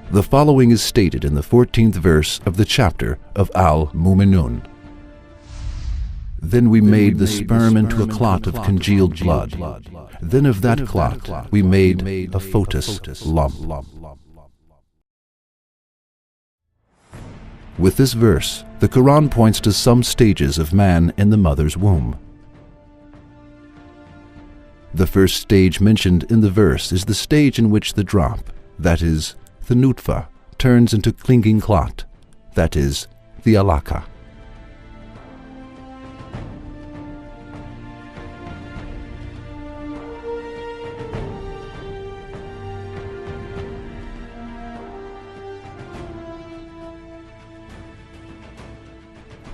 The following is stated in the 14th verse of the chapter of Al-Mu'minun. Then we made the sperm into a clot of congealed blood. Then of that clot we made a foetus lump. With this verse, the Quran points to some stages of man in the mother's womb. The first stage mentioned in the verse is the stage in which the drop, that is, the nutfa, turns into clinging clot, that is, the alaka.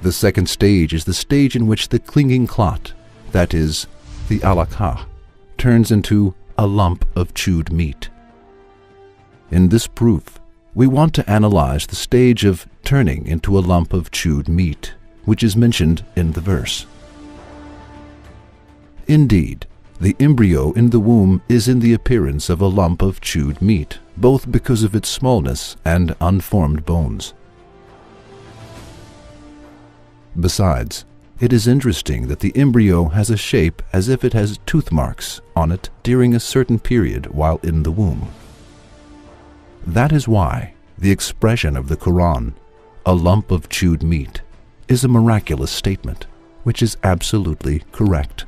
The second stage is the stage in which the clinging clot, that is, the alaka, turns into a lump of chewed meat. In this proof, we want to analyze the stage of turning into a lump of chewed meat, which is mentioned in the verse. Indeed, the embryo in the womb is in the appearance of a lump of chewed meat, both because of its smallness and unformed bones. Besides, it is interesting that the embryo has a shape as if it has tooth marks on it during a certain period while in the womb. That is why the expression of the Quran, a lump of chewed meat, is a miraculous statement, which is absolutely correct.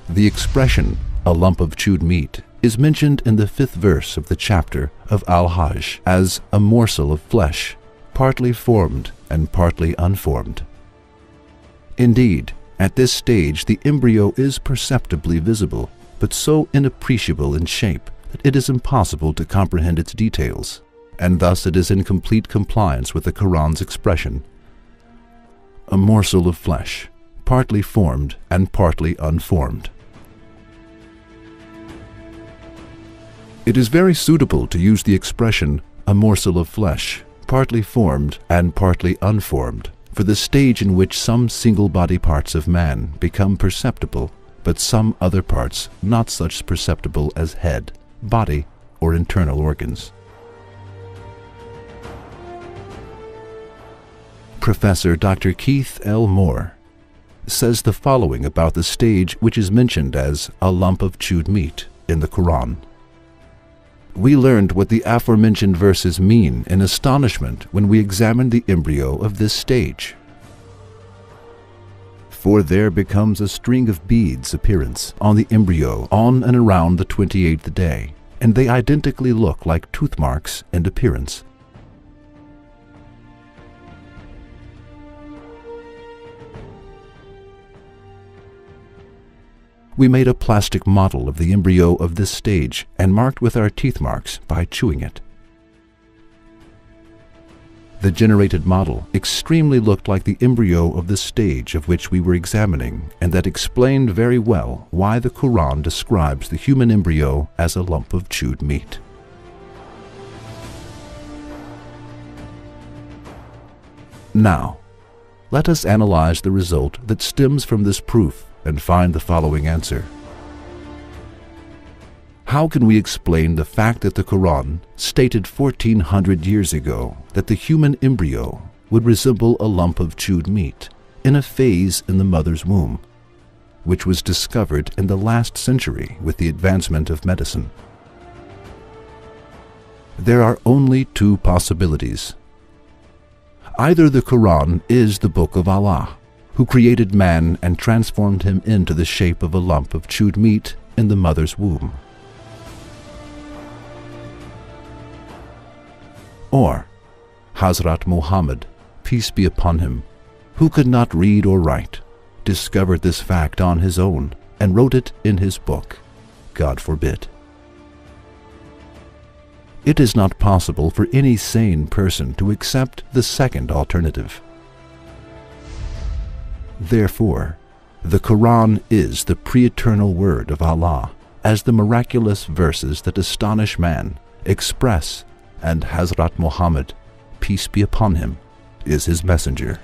The expression, a lump of chewed meat, is mentioned in the 5th verse of the chapter of Al-Hajj as a morsel of flesh, partly formed and partly unformed. Indeed, at this stage the embryo is perceptibly visible, but so inappreciable in shape that it is impossible to comprehend its details, and thus it is in complete compliance with the Quran's expression, a morsel of flesh, partly formed and partly unformed. It is very suitable to use the expression, a morsel of flesh, partly formed and partly unformed, for the stage in which some single body parts of man become perceptible, but some other parts not such perceptible as head, body, or internal organs. Professor Dr. Keith L. Moore says the following about the stage which is mentioned as a lump of chewed meat in the Quran. We learned what the aforementioned verses mean in astonishment when we examined the embryo of this stage. For there becomes a string of beads appearance on the embryo on and around the 28th day, and they identically look like tooth marks in appearance. We made a plastic model of the embryo of this stage and marked with our teeth marks by chewing it. The generated model extremely looked like the embryo of the stage of which we were examining, and that explained very well why the Quran describes the human embryo as a lump of chewed meat. Now, let us analyze the result that stems from this proof and find the following answer. How can we explain the fact that the Quran stated 1400 years ago that the human embryo would resemble a lump of chewed meat in a phase in the mother's womb, which was discovered in the last century with the advancement of medicine? There are only two possibilities. Either the Quran is the book of Allah, who created man and transformed him into the shape of a lump of chewed meat in the mother's womb, or Hazrat Muhammad, peace be upon him, who could not read or write, discovered this fact on his own and wrote it in his book. God forbid. It is not possible for any sane person to accept the second alternative. Therefore, the Quran is the pre-eternal word of Allah, as the miraculous verses that astonish man express, and Hazrat Muhammad, peace be upon him, is his messenger.